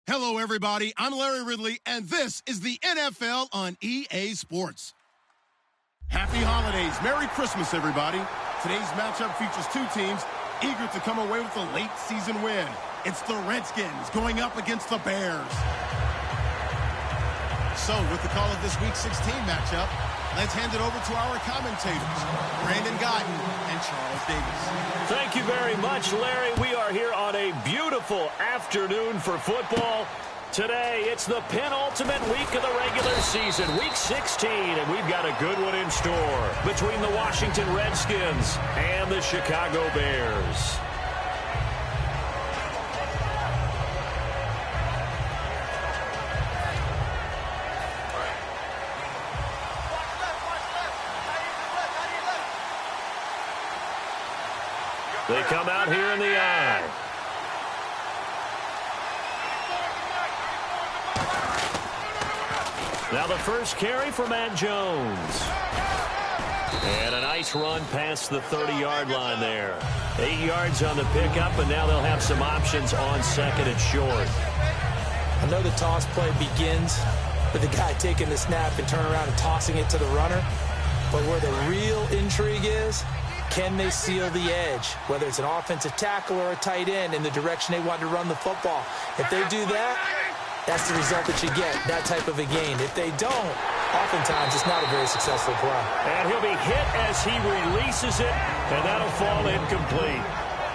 Hello, everybody. I'm Larry Ridley, and this is the NFL on EA Sports. Happy holidays. Merry Christmas, everybody. Today's matchup features two teams eager to come away with a late-season win. It's the Redskins going up against the Bears. So, with the call of this Week 16 matchup, let's hand it over to our commentators, Brandon Guyton and Charles Davis. Thank you very much, Larry. We are here on a beautiful afternoon for football. Today, it's the penultimate week of the regular season, Week 16, and we've got a good one in store between the Washington Redskins and the Chicago Bears. They come out here in the eye. Now the first carry for Matt Jones. And a nice run past the 30-yard line there. 8 yards on the pickup, and now they'll have some options on second and short. I know the toss play begins with the guy taking the snap and turning around and tossing it to the runner. But where the real intrigue is, can they seal the edge, whether it's an offensive tackle or a tight end, in the direction they want to run the football? If they do that, that's the result that you get, that type of a gain. If they don't, oftentimes it's not a very successful play. And he'll be hit as he releases it, and that'll fall incomplete.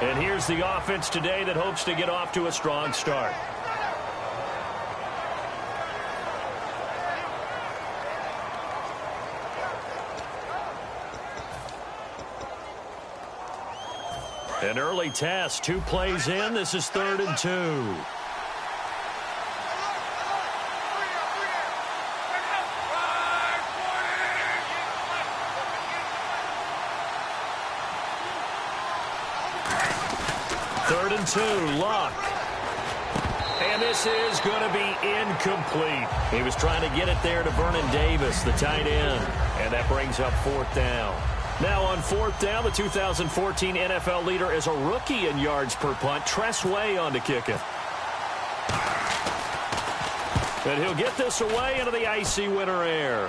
And here's the offense today that hopes to get off to a strong start. An early test, 2 plays in. This is 3rd and 2. Third and 2, Luck. And this is going to be incomplete. He was trying to get it there to Vernon Davis, the tight end. And that brings up 4th down. Now on 4th down, the 2014 NFL leader is a rookie in yards per punt. Tress Way on to kick it. And he'll get this away into the icy winter air.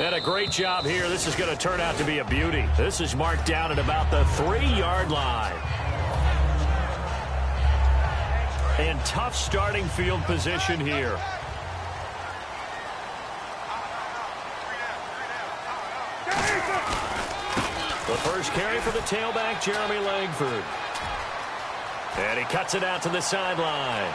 And a great job here. This is going to turn out to be a beauty. This is marked down at about the 3-yard line. And tough starting field position here. The first carry for the tailback, Jeremy Langford. And he cuts it out to the sideline.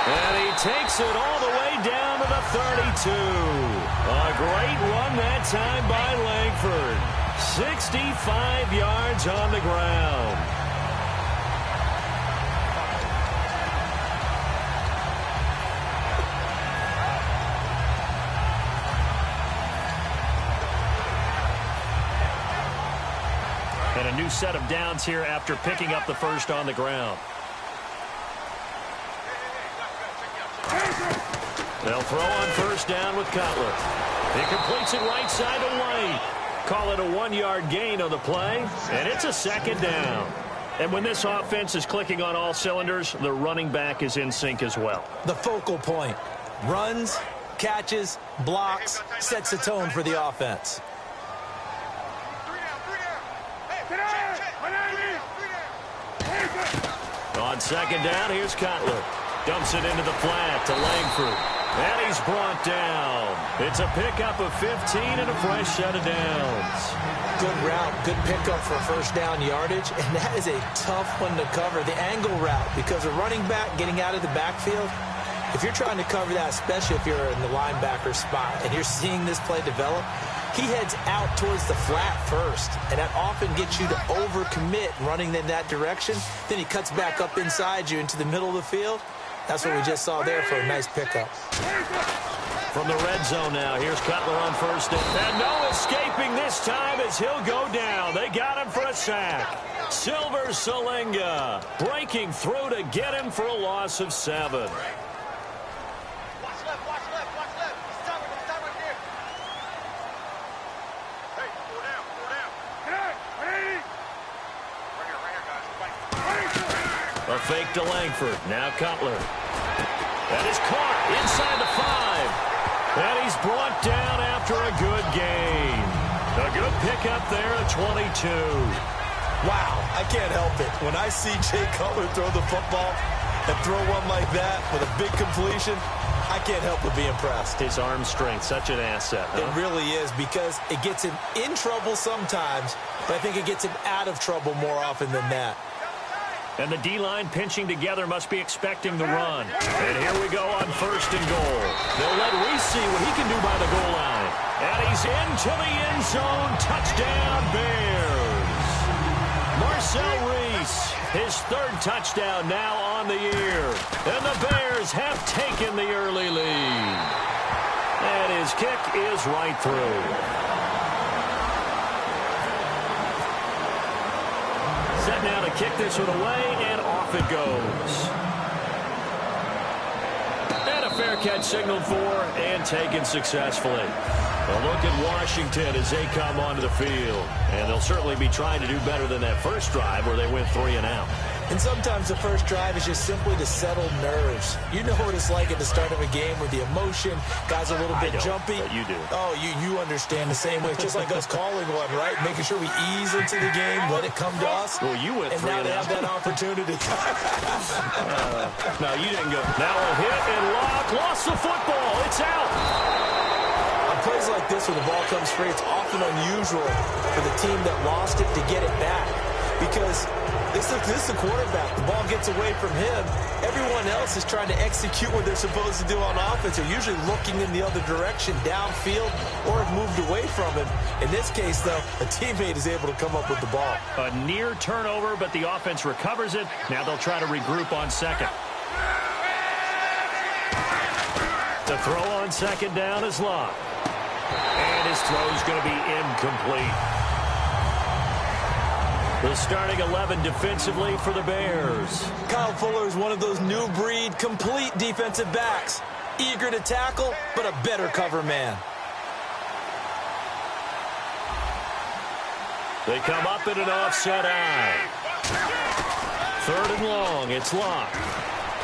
And he takes it all the way down to the 32. A great run that time by Langford. 65 yards on the ground. And a new set of downs here after picking up the first on the ground. They'll throw on first down with Cutler. He completes it right side to White. Call it a 1-yard gain on the play, and it's a 2nd down. And when this offense is clicking on all cylinders, the running back is in sync as well. The focal point. Runs, catches, blocks, sets the tone for the offense. On 2nd down, here's Cutler. Dumps it into the flat to Langford. And he's brought down. It's a pickup of 15 and a fresh set of downs. Good route, good pickup for first down yardage, and that is a tough one to cover, the angle route, because a running back getting out of the backfield, if you're trying to cover that, especially if you're in the linebacker spot and you're seeing this play develop, he heads out towards the flat first, and that often gets you to overcommit running in that direction. Then he cuts back up inside you into the middle of the field. That's what we just saw there for a nice pickup. From the red zone now, here's Cutler on first down. And no escaping this time as he'll go down. They got him for a sack. Silver Salinga breaking through to get him for a loss of 7. A fake to Langford. Now Cutler. That is caught inside the 5. And he's brought down after a good gain. A good pickup there at 22. Wow, I can't help it. When I see Jay Cutler throw the football and throw one like that with a big completion, I can't help but be impressed. His arm strength, such an asset. Huh? It really is, because it gets him in trouble sometimes, but I think it gets him out of trouble more often than that. And the D-line pinching together must be expecting the run. And here we go on 1st and goal. They'll let Reese see what he can do by the goal line. And he's into the end zone. Touchdown, Bears. Marcel Reese, his 3rd touchdown now on the year. And the Bears have taken the early lead. And his kick is right through. Set now to kick this one away, and off it goes. And a fair catch signaled for and taken successfully. A look at Washington as they come onto the field. And they'll certainly be trying to do better than that first drive where they went 3 and out. And sometimes the first drive is just simply to settle nerves. You know what it's like at the start of a game where the emotion, guys are a little bit jumpy. But you do. Oh, you understand the same way. It's just like us calling one, right? Making sure we ease into the game, let it come to us. Well, you went 3 and now and they out. have that opportunity. No, you didn't go. Now a hit and lock. Lost the football. It's out. On plays like this where the ball comes free, it's often unusual for the team that lost it to get it back. Because this is the quarterback. The ball gets away from him. Everyone else is trying to execute what they're supposed to do on offense. They're usually looking in the other direction, downfield, or have moved away from him. In this case, though, a teammate is able to come up with the ball. A near turnover, but the offense recovers it. Now they'll try to regroup on 2nd. The throw on 2nd down is Locke. And his throw's going to be incomplete. The starting 11 defensively for the Bears. Kyle Fuller is one of those new breed, complete defensive backs. Eager to tackle, but a better cover man. They come up in an offset eye. 3rd and long. It's Locke.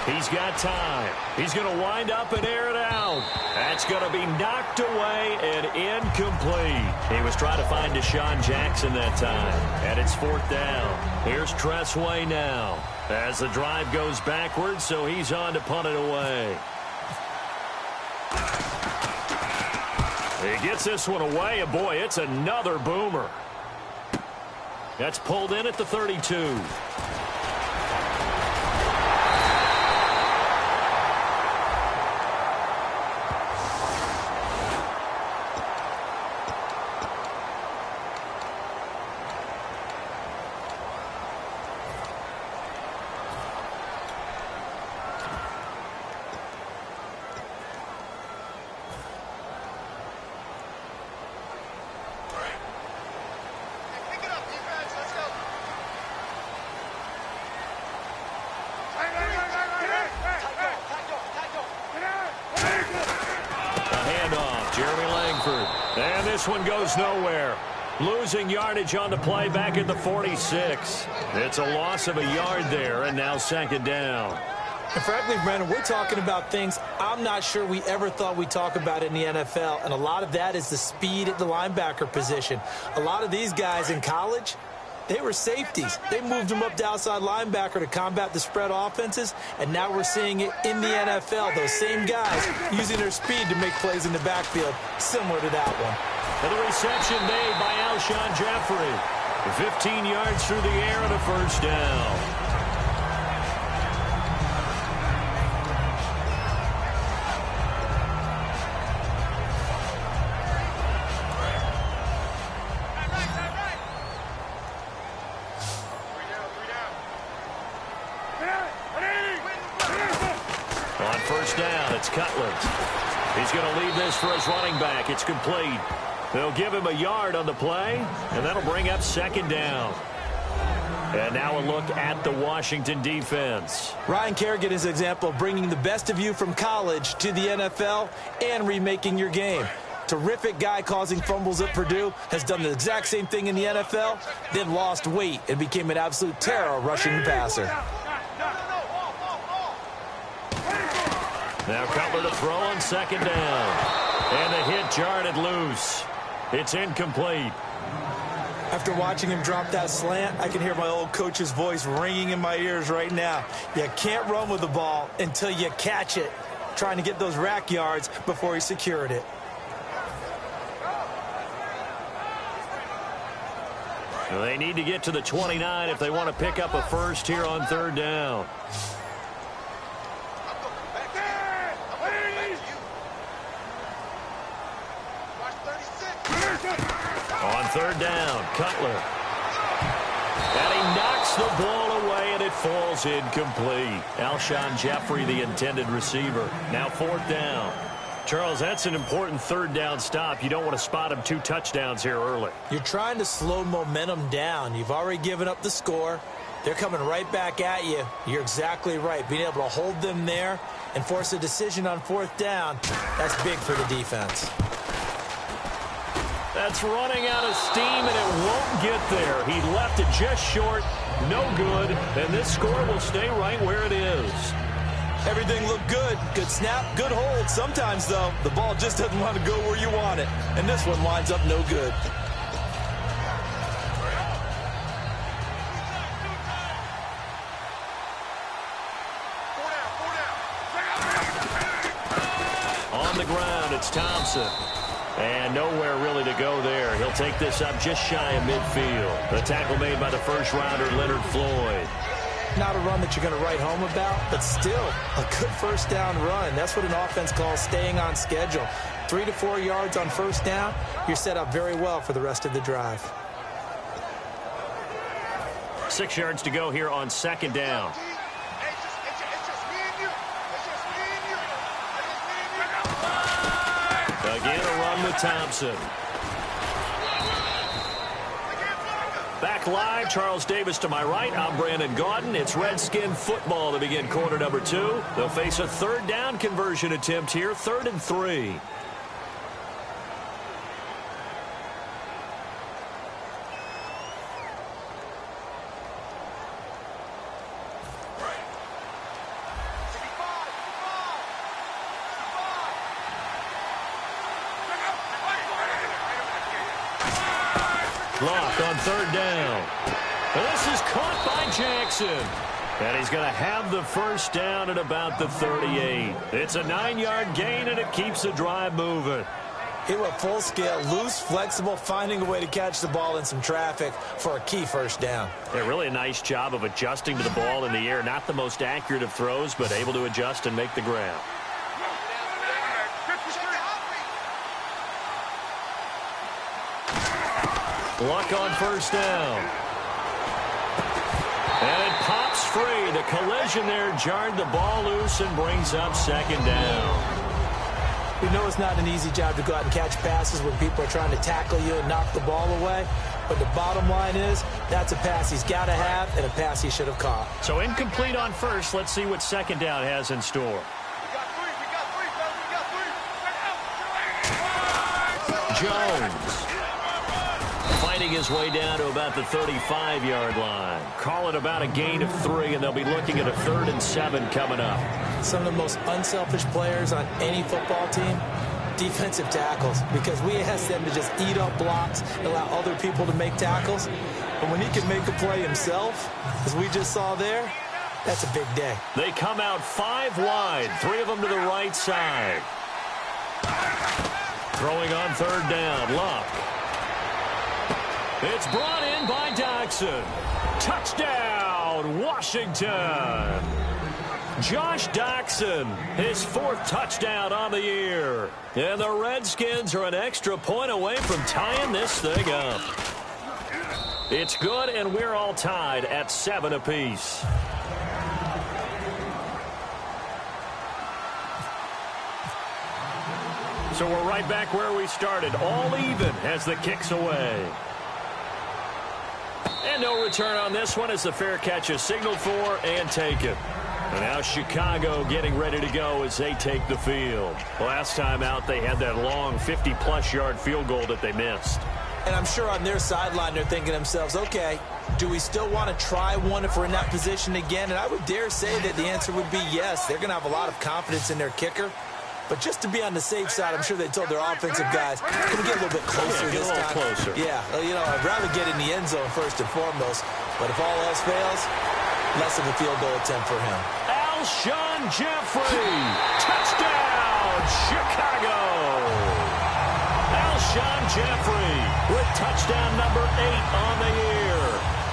He's got time. He's going to wind up and air it out. That's going to be knocked away and incomplete. He was trying to find Deshaun Jackson that time. And it's 4th down. Here's Tressway now. As the drive goes backwards, so he's on to punt it away. He gets this one away, and boy, it's another boomer. That's pulled in at the 32. And this one goes nowhere. Losing yardage on the play back at the 46. It's a loss of a yard there, and now 2nd down. And frankly, Brandon, we're talking about things I'm not sure we ever thought we'd talk about in the NFL, and a lot of that is the speed at the linebacker position. A lot of these guys in college, they were safeties. They moved them up to outside linebacker to combat the spread offenses, and now we're seeing it in the NFL. Those same guys using their speed to make plays in the backfield, similar to that one. And the reception made by Alshon Jeffrey. 15 yards through the air and a 1st down. On 1st down, it's Cutler. He's going to lead this for his running back. It's complete. They'll give him a yard on the play, and that'll bring up 2nd down. And now a look at the Washington defense. Ryan Kerrigan is an example of bringing the best of you from college to the NFL and remaking your game. Terrific guy causing fumbles at Purdue, has done the exact same thing in the NFL, then lost weight and became an absolute terror rushing passer. Now Cutler to throw on second down. And the hit jarred it loose. It's incomplete. After watching him drop that slant, I can hear my old coach's voice ringing in my ears right now. You can't run with the ball until you catch it. Trying to get those rack yards before he secured it. Well, they need to get to the 29 if they want to pick up a first here on third down. On third down, Cutler. And he knocks the ball away, and it falls incomplete. Alshon Jeffrey, the intended receiver. Now fourth down. Charles, that's an important third down stop. You don't want to spot him 2 touchdowns here early. You're trying to slow momentum down. You've already given up the score. They're coming right back at you. You're exactly right. Being able to hold them there and force a decision on fourth down, that's big for the defense. That's running out of steam, and it won't get there. He left it just short, no good, and this score will stay right where it is. Everything looked good. Good snap, good hold. Sometimes, though, the ball just doesn't want to go where you want it, and this one winds up no good. On the ground, it's Thompson. And nowhere really to go there. He'll take this up just shy of midfield. The tackle made by the first-rounder, Leonard Floyd. Not a run that you're going to write home about, but still a good first down run. That's what an offense calls staying on schedule. 3 to 4 yards on first down, you're set up very well for the rest of the drive. 6 yards to go here on second down. Again, a run with Thompson. Back live, Charles Davis to my right. I'm Brandon Gaudin. It's Redskin football to begin quarter number 2. They'll face a third down conversion attempt here, 3rd and 3. Block on third down. And this is caught by Jackson. And he's going to have the first down at about the 38. It's a 9-yard gain, and it keeps the drive moving. He went full scale, loose, flexible, finding a way to catch the ball in some traffic for a key first down. Yeah, really a nice job of adjusting to the ball in the air. Not the most accurate of throws, but able to adjust and make the grab. Luck on first down. And it pops free. The collision there jarred the ball loose and brings up second down. We know it's not an easy job to go out and catch passes when people are trying to tackle you and knock the ball away. But the bottom line is that's a pass he's got to have and a pass he should have caught. So incomplete on first. Let's see what second down has in store. Jones fighting his way down to about the 35-yard line. Call it about a gain of 3, and they'll be looking at a 3rd and 7 coming up. Some of the most unselfish players on any football team, defensive tackles, because we ask them to just eat up blocks and allow other people to make tackles. But when he can make a play himself, as we just saw there, that's a big day. They come out 5 wide, 3 of them to the right side. Throwing on third down, Luck. It's brought in by Doxson. Touchdown, Washington. Josh Doxson, his 4th touchdown on the year. And the Redskins are an extra point away from tying this thing up. It's good, and we're all tied at 7 apiece. So we're right back where we started, all even as the kick's away. And no return on this one as the fair catch is signaled for and taken. And now Chicago getting ready to go as they take the field. Last time out, they had that long 50-plus yard field goal that they missed. And I'm sure on their sideline they're thinking to themselves, okay, do we still want to try one if we're in that position again? And I would dare say that the answer would be yes. They're going to have a lot of confidence in their kicker. But just to be on the safe side, I'm sure they told their offensive guys, can we get a little bit closer this time? Closer. Yeah, you know, I'd rather get in the end zone first and foremost. But if all else fails, less of a field goal attempt for him. Alshon Jeffrey, touchdown, Chicago. Alshon Jeffrey with touchdown number 8 on the year.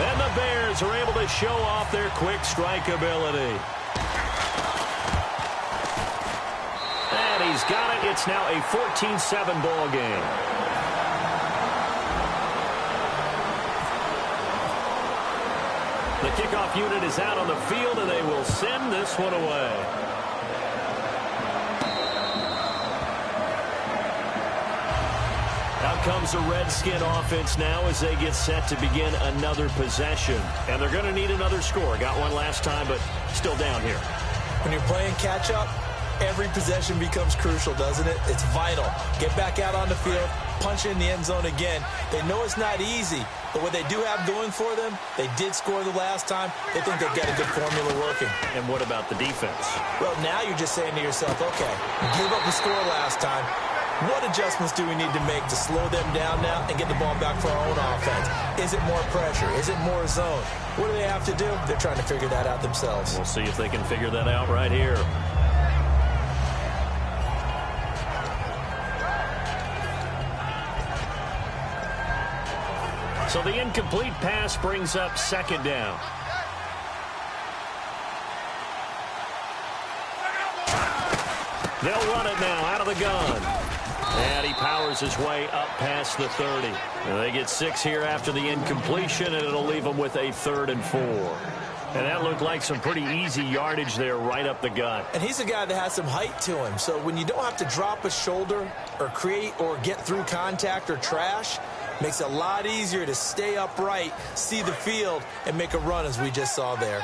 And the Bears are able to show off their quick strike ability. And he's got it. It's now a 14-7 ball game. The kickoff unit is out on the field, and they will send this one away. Out comes the Redskin offense now as they get set to begin another possession. And they're going to need another score. Got one last time, but still down here. When you're playing catch-up, every possession becomes crucial, doesn't it? It's vital. Get back out on the field, punch in the end zone again. They know it's not easy, but what they do have going for them, they did score the last time. They think they've got a good formula working. And what about the defense? Well, now you're just saying to yourself, okay, give up the score last time. What adjustments do we need to make to slow them down now and get the ball back for our own offense? Is it more pressure? Is it more zone? What do they have to do? They're trying to figure that out themselves. We'll see if they can figure that out right here. So the incomplete pass brings up second down. They'll run it now out of the gun. And he powers his way up past the 30. And they get 6 here after the incompletion, and it'll leave them with a 3rd and 4. And that looked like some pretty easy yardage there right up the gut. And he's a guy that has some height to him. So when you don't have to drop a shoulder or create or get through contact or trash, makes it a lot easier to stay upright, see the field, and make a run as we just saw there.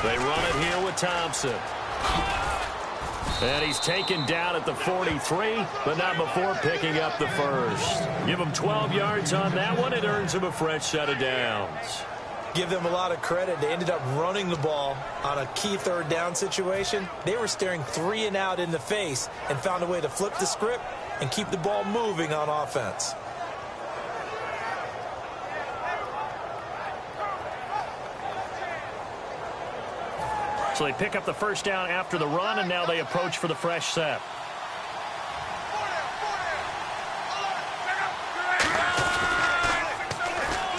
They run it here with Thompson. And he's taken down at the 43, but not before picking up the first. Give him 12 yards on that one. It earns him a fresh set of downs. Give them a lot of credit. They ended up running the ball on a key 3rd down situation. They were staring 3 and out in the face and found a way to flip the script and keep the ball moving on offense. So they pick up the first down after the run, and now they approach for the fresh set.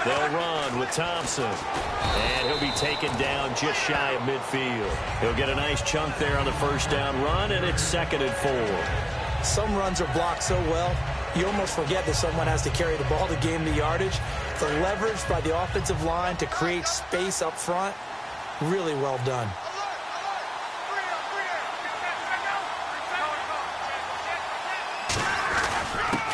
They'll run with Thompson. And he'll be taken down just shy of midfield. He'll get a nice chunk there on the first down run, and it's 2nd and 4. Some runs are blocked so well, you almost forget that someone has to carry the ball to gain the yardage. The leverage by the offensive line to create space up front, really well done.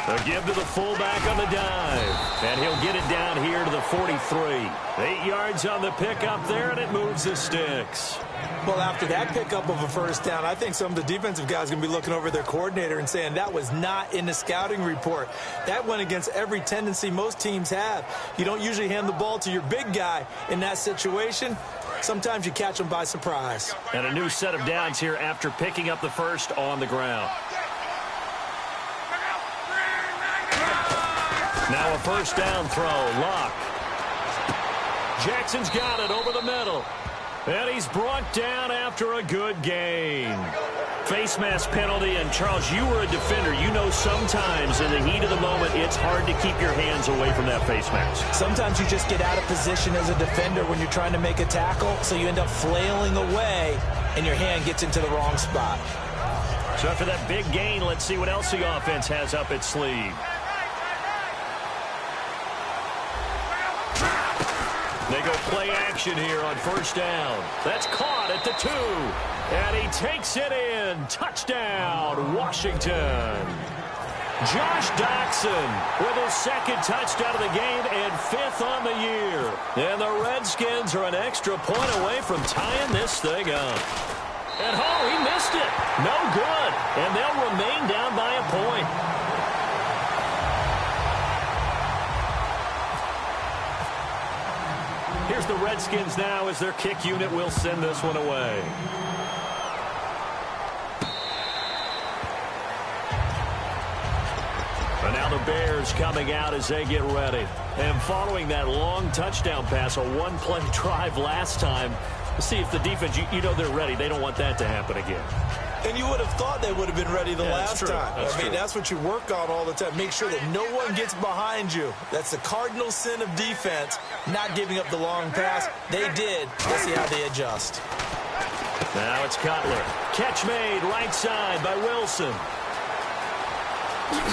They'll give to the fullback on the dive. And he'll get it down here to the 43. 8 yards on the pickup there, and it moves the sticks. Well, after that pickup of a first down, I think some of the defensive guys are going to be looking over their coordinator and saying that was not in the scouting report. That went against every tendency most teams have. You don't usually hand the ball to your big guy in that situation. Sometimes you catch them by surprise. And a new set of downs here after picking up the first on the ground. Now a first down throw. Lock. Jackson's got it over the middle. And he's brought down after a good gain. Face mask penalty. And, Charles, you were a defender. You know sometimes in the heat of the moment it's hard to keep your hands away from that face mask. Sometimes you just get out of position as a defender when you're trying to make a tackle, so you end up flailing away, and your hand gets into the wrong spot. So after that big gain, let's see what else the offense has up its sleeve. They go play action here on first down. That's caught at the 2. And he takes it in. Touchdown, Washington. Josh Doxson with his second touchdown of the game and 5th on the year. And the Redskins are an extra point away from tying this thing up. And he missed it. No good. And they'll remain down by a point. Here's the Redskins now as their kick unit will send this one away. And now the Bears coming out as they get ready. And following that long touchdown pass, a one-play drive last time, let's see if the defense, you know they're ready. They don't want that to happen again. And you would have thought they would have been ready the last time. I mean, that's what you work on all the time. Make sure that no one gets behind you. That's the cardinal sin of defense, not giving up the long pass. They did. Let's see how they adjust. Now it's Cutler. Catch made right side by Wilson.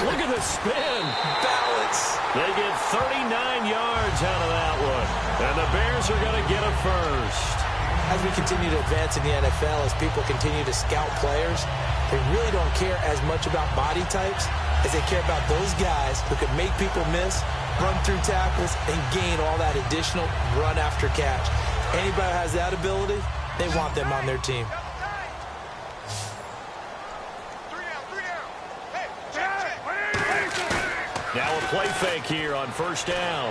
Look at the spin. Balance. They get 39 yards out of that one. And the Bears are going to get a first. As we continue to advance in the NFL, as people continue to scout players, they really don't care as much about body types as they care about those guys who can make people miss, run through tackles, and gain all that additional run after catch. Anybody who has that ability, they want them on their team. Now a play fake here on first down.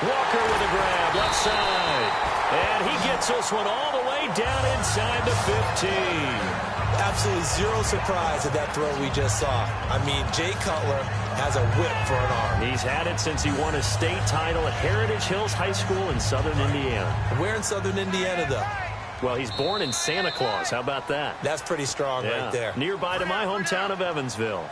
Walker with a grab, left side. And he gets this one all the way down inside the 15. Absolutely zero surprise at that throw we just saw. I mean, Jay Cutler has a whip for an arm. He's had it since he won a state title at Heritage Hills High School in Southern Indiana. Where in Southern Indiana, though? Well, he's born in Santa Claus. How about that? That's pretty strong right there. Nearby to my hometown of Evansville.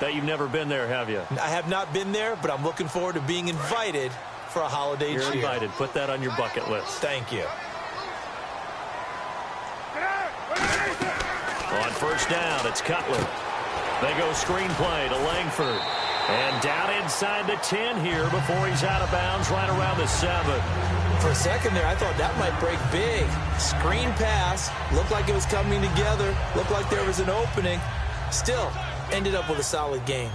Bet you've never been there, have you? I have not been there, but I'm looking forward to being invited for a holiday cheer. You're invited. Put that on your bucket list. Thank you. On first down, it's Cutler. They go screenplay to Langford. And down inside the 10 here before he's out of bounds right around the 7. For a second there, I thought that might break big. Screen pass. Looked like it was coming together. Looked like there was an opening. Still, ended up with a solid game.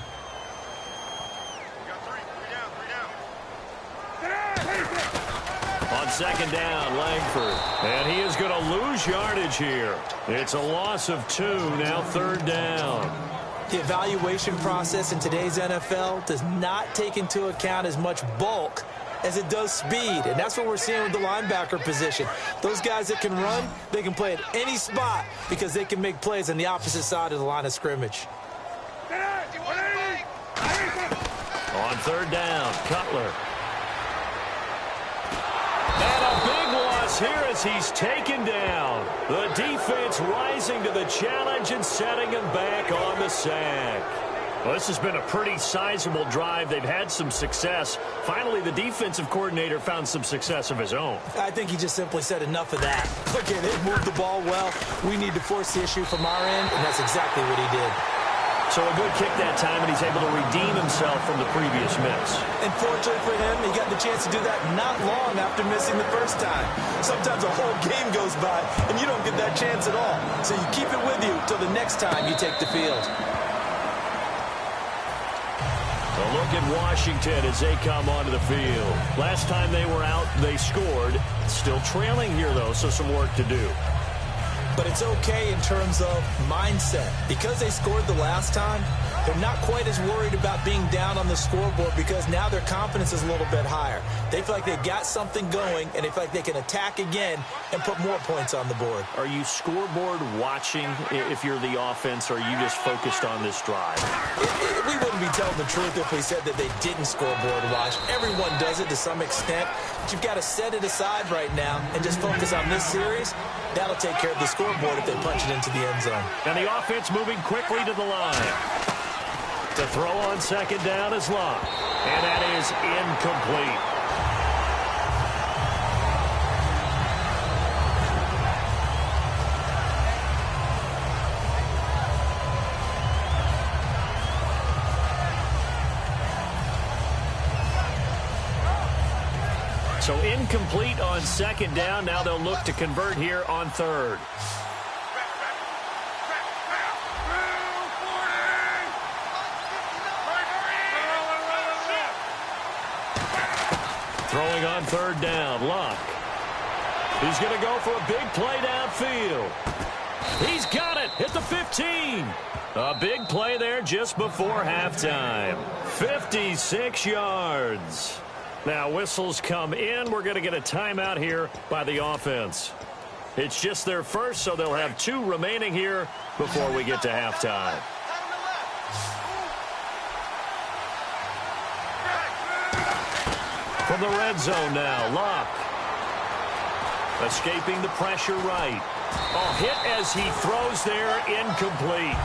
On second down, Langford. And he is going to lose yardage here. It's a loss of 2, now third down. The evaluation process in today's NFL does not take into account as much bulk as it does speed. And that's what we're seeing with the linebacker position. Those guys that can run, they can play at any spot because they can make plays on the opposite side of the line of scrimmage. On third down, Cutler. And a big loss here as he's taken down. The defense rising to the challenge and setting him back on the sack. Well, this has been a pretty sizable drive. They've had some success. Finally, the defensive coordinator found some success of his own. I think he just simply said enough of that. Okay, they've moved the ball well. We need to force the issue from our end, and that's exactly what he did. So a good kick that time, and he's able to redeem himself from the previous miss. And fortunately for him, he got the chance to do that not long after missing the first time. Sometimes a whole game goes by, and you don't get that chance at all. So you keep it with you till the next time you take the field. A look at Washington as they come onto the field. Last time they were out, they scored. Still trailing here, though, so some work to do. But it's okay in terms of mindset. Because they scored the last time, they're not quite as worried about being down on the scoreboard because now their confidence is a little bit higher. They feel like they've got something going, and they feel like they can attack again and put more points on the board. Are you scoreboard watching if you're the offense, or are you just focused on this drive? We wouldn't be telling the truth if we said that they didn't scoreboard watch. Everyone does it to some extent, but you've got to set it aside right now and just focus on this series. That'll take care of the scoreboard if they punch it into the end zone. And the offense moving quickly to the line. The throw on second down is Locke. And that is incomplete. So incomplete on second down. Now they'll look to convert here on third. Throwing on third down, Luck. He's going to go for a big play downfield. He's got it at the 15. A big play there just before halftime. 56 yards. Now whistles come in. We're going to get a timeout here by the offense. It's just their first, so they'll have 2 remaining here before we get to halftime. From the red zone now, Luck. Escaping the pressure right. Hit as he throws there, incomplete.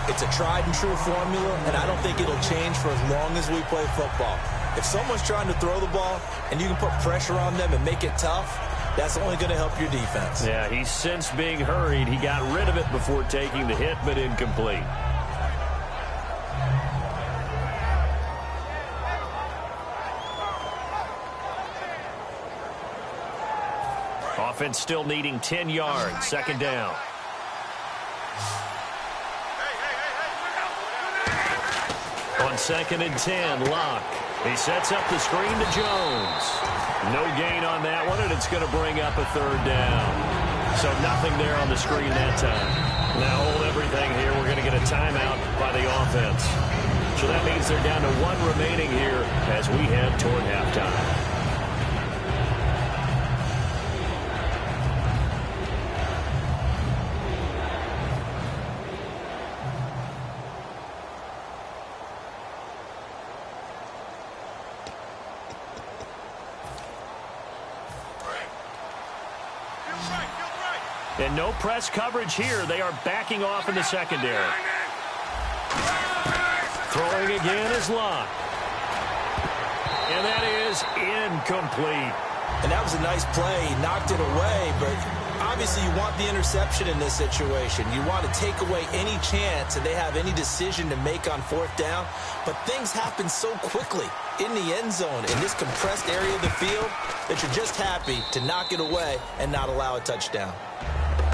It's a tried and true formula, and I don't think it'll change for as long as we play football. If someone's trying to throw the ball and you can put pressure on them and make it tough, that's only going to help your defense. Yeah, he's since being hurried. He got rid of it before taking the hit, but incomplete. Offense still needing 10 yards. Second down. On 2nd and 10, Luck. He sets up the screen to Jones. No gain on that one, and it's going to bring up a third down. So nothing there on the screen that time. Now hold everything here. We're going to get a timeout by the offense. So that means they're down to 1 remaining here as we head toward halftime. And no press coverage here. They are backing off in the secondary. Throwing again is Luck. And that is incomplete. And that was a nice play. He knocked it away, but obviously you want the interception in this situation. You want to take away any chance that they have any decision to make on 4th down. But things happen so quickly in the end zone in this compressed area of the field that you're just happy to knock it away and not allow a touchdown.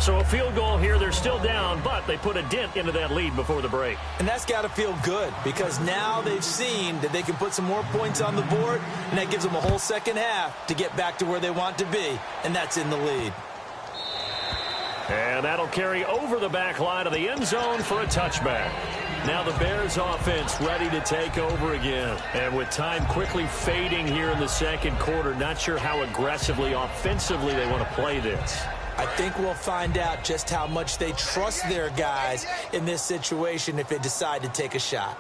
So a field goal here. They're still down, but they put a dent into that lead before the break. And that's got to feel good because now they've seen that they can put some more points on the board, and that gives them a whole second half to get back to where they want to be, and that's in the lead. And that'll carry over the back line of the end zone for a touchback. Now the Bears offense ready to take over again. And with time quickly fading here in the second quarter, not sure how aggressively, offensively they want to play this. I think we'll find out just how much they trust their guys in this situation if they decide to take a shot.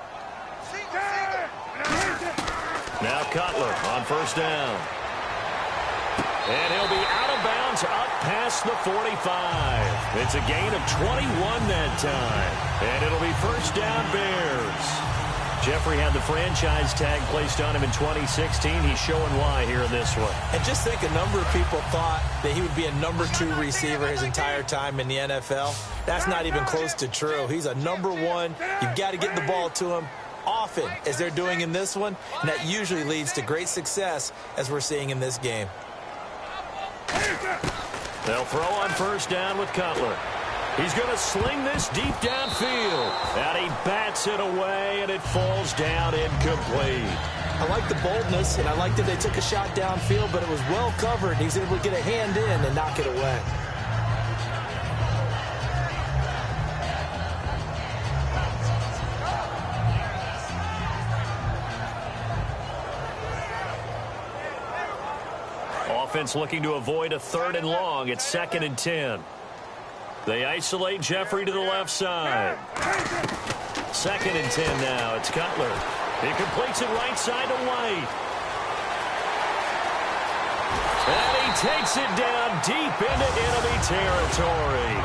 Now Cutler on 1st down. And he'll be out of bounds up past the 45. It's a gain of 21 that time. And it'll be 1st down Bears. Jeffrey had the franchise tag placed on him in 2016. He's showing why here in this one. And just think a number of people thought that he would be a number 2 receiver his entire time in the NFL. That's not even close to true. He's a number 1. You've got to get the ball to him often, as they're doing in this one. And that usually leads to great success, as we're seeing in this game. They'll throw on 1st down with Cutler. He's going to sling this deep downfield. And he bats it away, and it falls down incomplete. I like the boldness, and I like that they took a shot downfield, but it was well covered. He's able to get a hand in and knock it away. Offense looking to avoid a 3rd and long. It's 2nd and 10. They isolate Jeffrey to the left side. 2nd and 10 now. It's Cutler. He completes it right side to White. And he takes it down deep into enemy territory.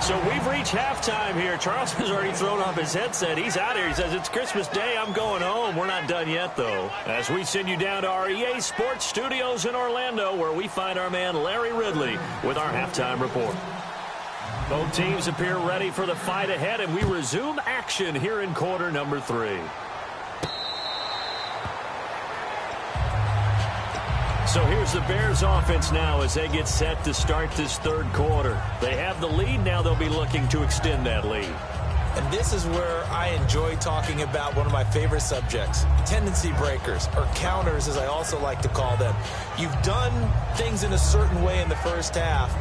So we've reached halftime here. Charles has already thrown off his headset. He's out here. He says, it's Christmas Day. I'm going home. We're not done yet, though. As we send you down to our EA Sports Studios in Orlando, where we find our man Larry Ridley with our halftime report. Both teams appear ready for the fight ahead, and we resume action here in quarter number 3. So here's the Bears offense now as they get set to start this 3rd quarter. They have the lead. Now they'll be looking to extend that lead. And this is where I enjoy talking about one of my favorite subjects, tendency breakers, or counters as I also like to call them. You've done things in a certain way in the first half,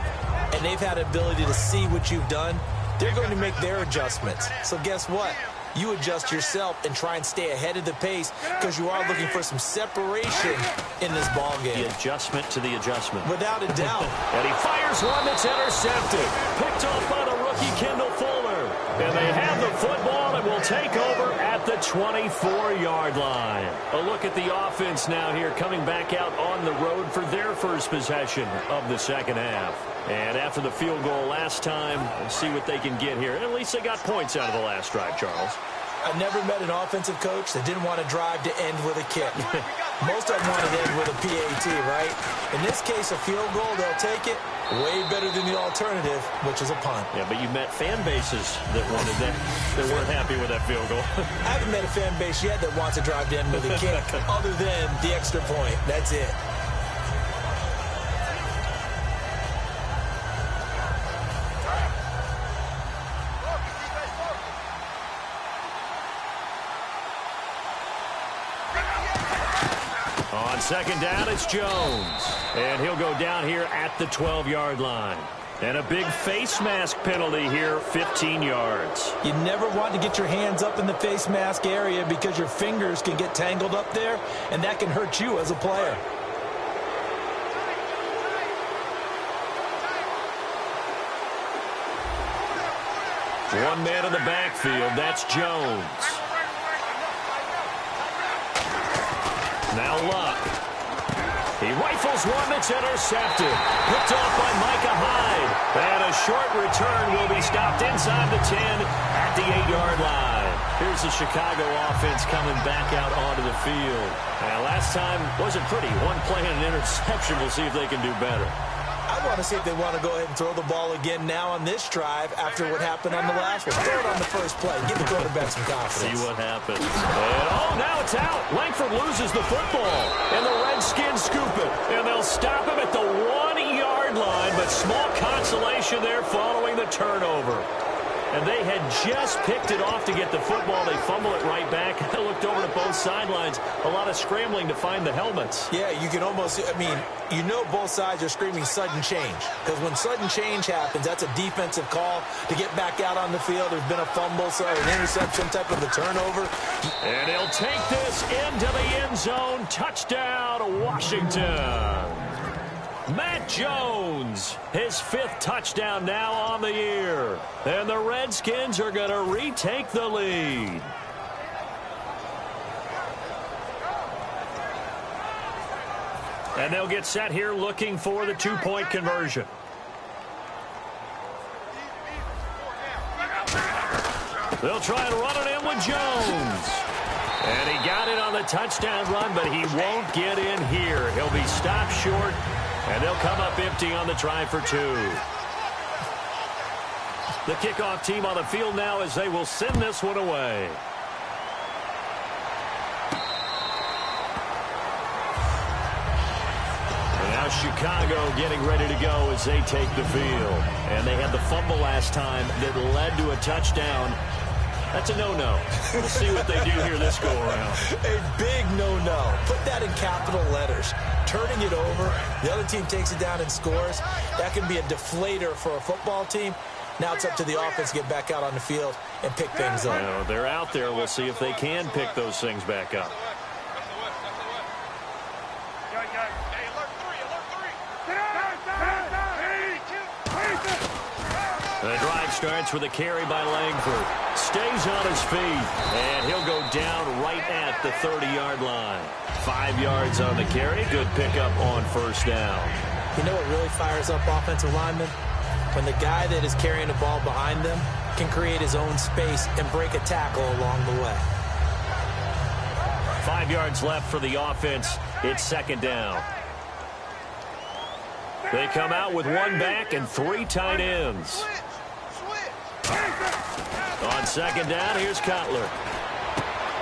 and they've had the ability to see what you've done. They're going to make their adjustments. So guess what? You adjust yourself and try and stay ahead of the pace because you are looking for some separation in this ball game. The adjustment to the adjustment. Without a doubt. And he fires one that's intercepted. Picked off by the rookie Kendall Fuller. And they have the football and will take over at the 24-yard line. A look at the offense now here coming back out on the road for their first possession of the second half. And after the field goal last time, we'll see what they can get here. And at least they got points out of the last drive, Charles. I never met an offensive coach that didn't want to drive to end with a kick. Most of them want to end with a PAT, right? In this case, a field goal, they'll take it. Way better than the alternative, which is a punt. Yeah, but you met fan bases that wanted that, that weren't happy with that field goal. I haven't met a fan base yet that wants to drive to end with a kick other than the extra point. That's it. On second down, it's Jones. And he'll go down here at the 12-yard line. And a big face mask penalty here, 15 yards. You never want to get your hands up in the face mask area because your fingers can get tangled up there, and that can hurt you as a player. One man in the backfield, that's Jones. Now Luck. He rifles one that's intercepted. Picked off by Micah Hyde. And a short return will be stopped inside the 10 at the 8-yard line. Here's the Chicago offense coming back out onto the field. And last time wasn't pretty. One play and an interception. We'll see if they can do better. I want to see if they want to go ahead and throw the ball again now on this drive after what happened on the last one. Throw it on the first play. Give the quarterback some confidence. See what happens. And, now it's out. Langford loses the football. And the Redskins scoop it. And they'll stop him at the 1-yard line. But small consolation there following the turnover. And they had just picked it off to get the football. They fumble it right back. I looked over to both sidelines. A lot of scrambling to find the helmets. Yeah, you can almost, you know both sides are screaming sudden change. Because when sudden change happens, that's a defensive call to get back out on the field. There's been a fumble, so an interception type of a turnover. And he'll take this into the end zone. Touchdown, Washington. Matt Jones, his 5th touchdown now on the year. And the Redskins are going to retake the lead. And they'll get set here looking for the 2-point conversion. They'll try and run it in with Jones. And he got it on the touchdown run, but he won't get in here. He'll be stopped short. And they'll come up empty on the try for 2. The kickoff team on the field now as they will send this one away. And now Chicago getting ready to go as they take the field. And they had the fumble last time that led to a touchdown. That's a no-no. We'll see what they do here this go-around. A big no-no. Put that in capital letters. Turning it over, the other team takes it down and scores. That can be a deflator for a football team. Now it's up to the offense to get back out on the field and pick things up. Well, they're out there. We'll see if they can pick those things back up. The drive starts with a carry by Langford. Stays on his feet, and he'll go down right at the 30-yard line. 5 yards on the carry. Good pickup on first down. You know what really fires up offensive linemen? When the guy that is carrying the ball behind them can create his own space and break a tackle along the way. 5 yards left for the offense. It's second down. They come out with 1 back and 3 tight ends. On second down, here's Cutler.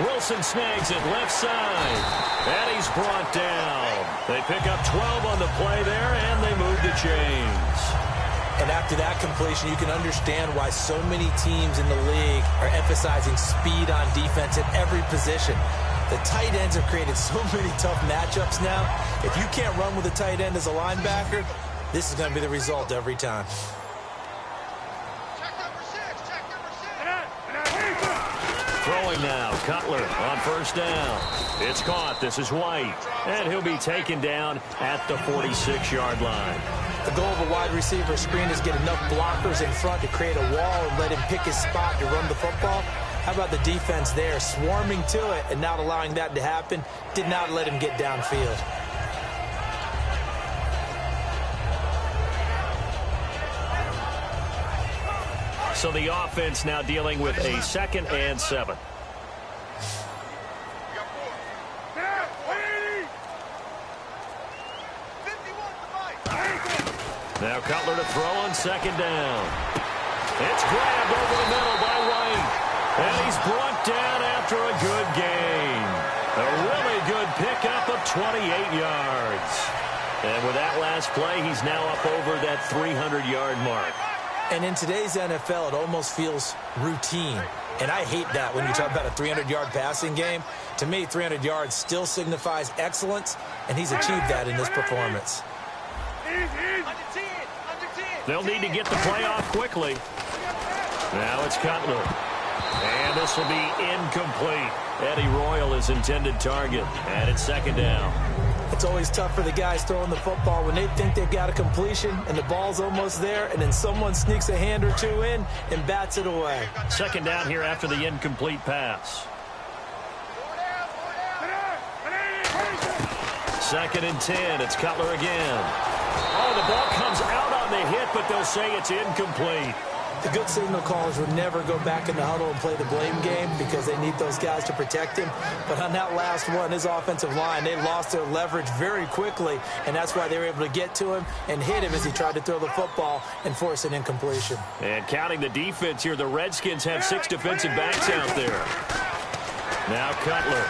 Wilson snags it left side. And he's brought down. They pick up 12 on the play there, and they move the chains. And after that completion, you can understand why so many teams in the league are emphasizing speed on defense at every position. The tight ends have created so many tough matchups now. If you can't run with a tight end as a linebacker, this is going to be the result every time. Throwing now, Cutler on first down. It's caught. This is White. And he'll be taken down at the 46-yard line. The goal of a wide receiver screen is get enough blockers in front to create a wall and let him pick his spot to run the football. How about the defense there, swarming to it and not allowing that to happen? Did not let him get downfield. So the offense now dealing with a 2nd and 7. Now Cutler to throw on 2nd down. It's grabbed over the middle by White. And he's brought down after a good gain. A really good pickup of 28 yards. And with that last play, he's now up over that 300-yard mark. And in today's NFL, it almost feels routine. And I hate that when you talk about a 300-yard passing game. To me, 300 yards still signifies excellence, and he's achieved that in this performance. They'll need to get the play off quickly. Now it's Cutler. And this will be incomplete. Eddie Royal is intended target. And it's 2nd down. It's always tough for the guys throwing the football when they think they've got a completion and the ball's almost there, and then someone sneaks a hand or two in and bats it away. 2nd down here after the incomplete pass. 2nd and 10. It's Cutler again. Oh, the ball comes out on the hit, but they'll say it's incomplete. The good signal callers would never go back in the huddle and play the blame game because they need those guys to protect him. But on that last one, his offensive line, they lost their leverage very quickly, and that's why they were able to get to him and hit him as he tried to throw the football and force an incompletion. And counting the defense here, the Redskins have 6 defensive backs out there. Now Cutler.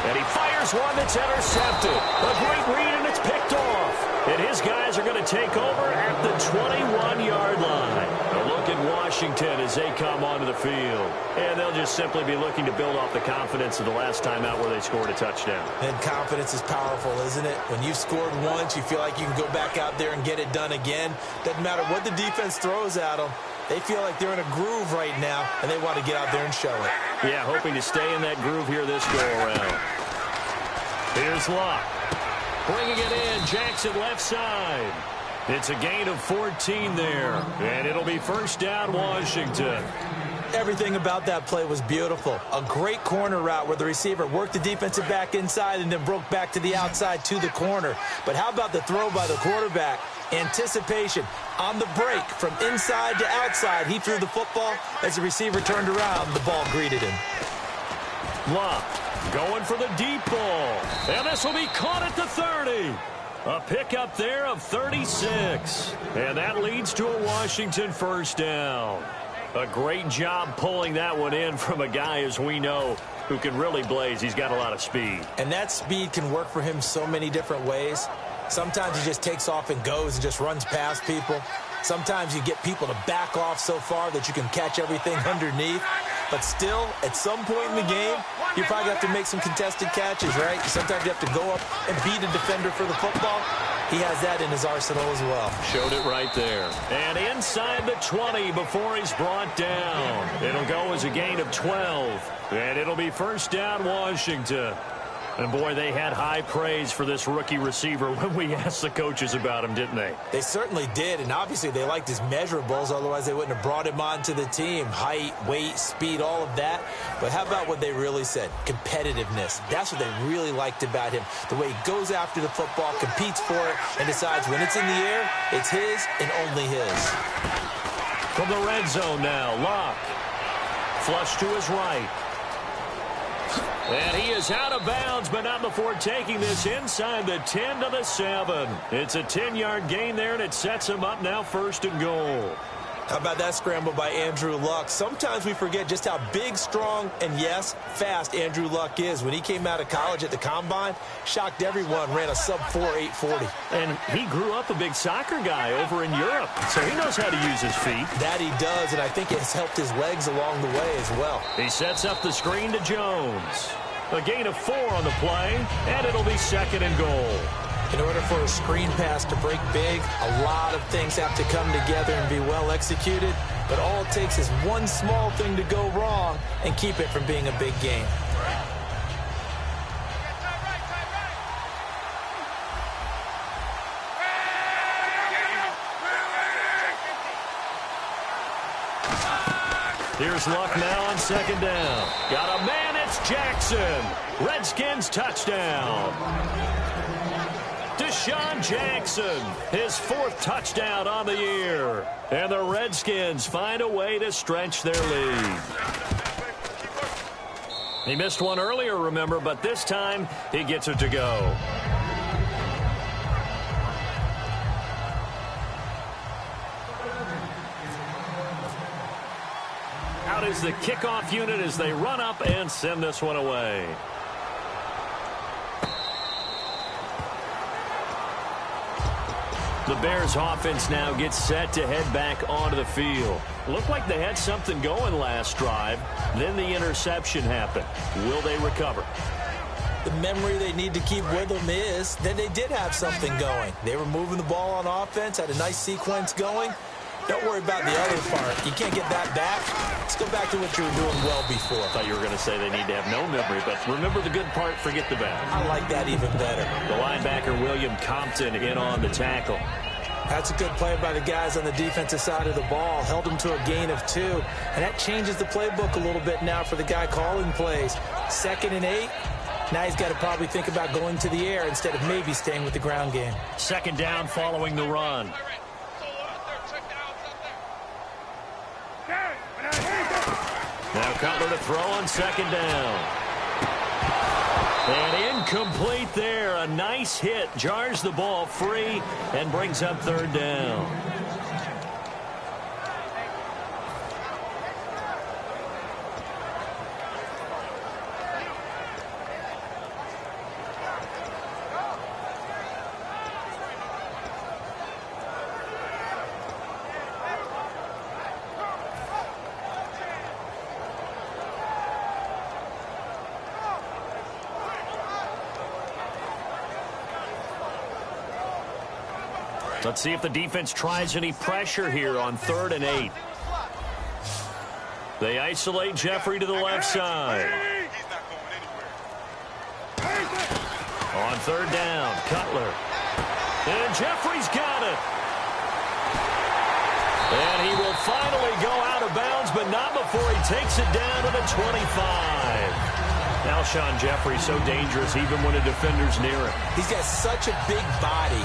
And he fires one that's intercepted. A great read, and it's picked off. And his guys are going to take over at the 21-yard line. A look at Washington as they come onto the field. And they'll just simply be looking to build off the confidence of the last time out where they scored a touchdown. And confidence is powerful, isn't it? When you've scored once, you feel like you can go back out there and get it done again. Doesn't matter what the defense throws at them. They feel like they're in a groove right now, and they want to get out there and show it. Yeah, hoping to stay in that groove here this go-around. Here's Luck. Bringing it in, Jackson left side. It's a gain of 14 there, and it'll be 1st down Washington. Everything about that play was beautiful. A great corner route where the receiver worked the defensive back inside and then broke back to the outside to the corner. But how about the throw by the quarterback? Anticipation on the break from inside to outside. He threw the football. As the receiver turned around, the ball greeted him. Luck going for the deep ball. And this will be caught at the 30. A pickup there of 36. And that leads to a Washington 1st down. A great job pulling that one in from a guy, as we know, who can really blaze. He's got a lot of speed. And that speed can work for him so many different ways. Sometimes he just takes off and goes and just runs past people. Sometimes you get people to back off so far that you can catch everything underneath. But still, at some point in the game, you probably have to make some contested catches, right? Sometimes you have to go up and beat a defender for the football. He has that in his arsenal as well. Showed it right there. And inside the 20 before he's brought down. It'll go as a gain of 12. And it'll be 1st down Washington. And, boy, they had high praise for this rookie receiver when we asked the coaches about him, didn't they? They certainly did, and obviously they liked his measurables. Otherwise, they wouldn't have brought him onto the team. Height, weight, speed, all of that. But how about what they really said? Competitiveness. That's what they really liked about him. The way he goes after the football, competes for it, and decides when it's in the air, it's his and only his. From the red zone now, Luck. Flush to his right. And he is out of bounds, but not before taking this inside the 10 to the 7. It's a 10-yard gain there, and it sets him up now 1st and goal. How about that scramble by Andrew Luck? Sometimes we forget just how big, strong, and, yes, fast Andrew Luck is. When he came out of college at the Combine, shocked everyone, ran a sub-4 840. And he grew up a big soccer guy over in Europe, so he knows how to use his feet. That he does, and I think it has helped his legs along the way as well. He sets up the screen to Jones. A gain of 4 on the play, and it'll be 2nd and goal. In order for a screen pass to break big, a lot of things have to come together and be well executed. But all it takes is one small thing to go wrong and keep it from being a big game. Here's Luck now on 2nd down. Got a man, it's Jackson. Redskins touchdown. Deshaun Jackson, his 4th touchdown on the year. And the Redskins find a way to stretch their lead. He missed one earlier, remember, but this time he gets it to go. Out is the kickoff unit as they run up and send this one away. The Bears offense now gets set to head back onto the field. Looked like they had something going last drive. Then the interception happened. Will they recover? The memory they need to keep with them is that they did have something going. They were moving the ball on offense, had a nice sequence going. Don't worry about the other part. You can't get that back. Let's go back to what you were doing well before. I thought you were going to say they need to have no memory, but remember the good part, forget the bad. I like that even better. The linebacker, William Compton, in on the tackle. That's a good play by the guys on the defensive side of the ball. Held them to a gain of 2. And that changes the playbook a little bit now for the guy calling plays. 2nd and 8. Now he's got to probably think about going to the air instead of maybe staying with the ground game. 2nd down following the run. Now Cutler to throw on 2nd down. And incomplete there. A nice hit. Jars the ball free and brings up 3rd down. Let's see if the defense tries any pressure here on 3rd and 8. They isolate Jeffrey to the left side. On 3rd down, Cutler. And Jeffrey's got it. And he will finally go out of bounds, but not before he takes it down to the 25. Alshon Jeffrey so dangerous even when a defender's near him. He's got such a big body.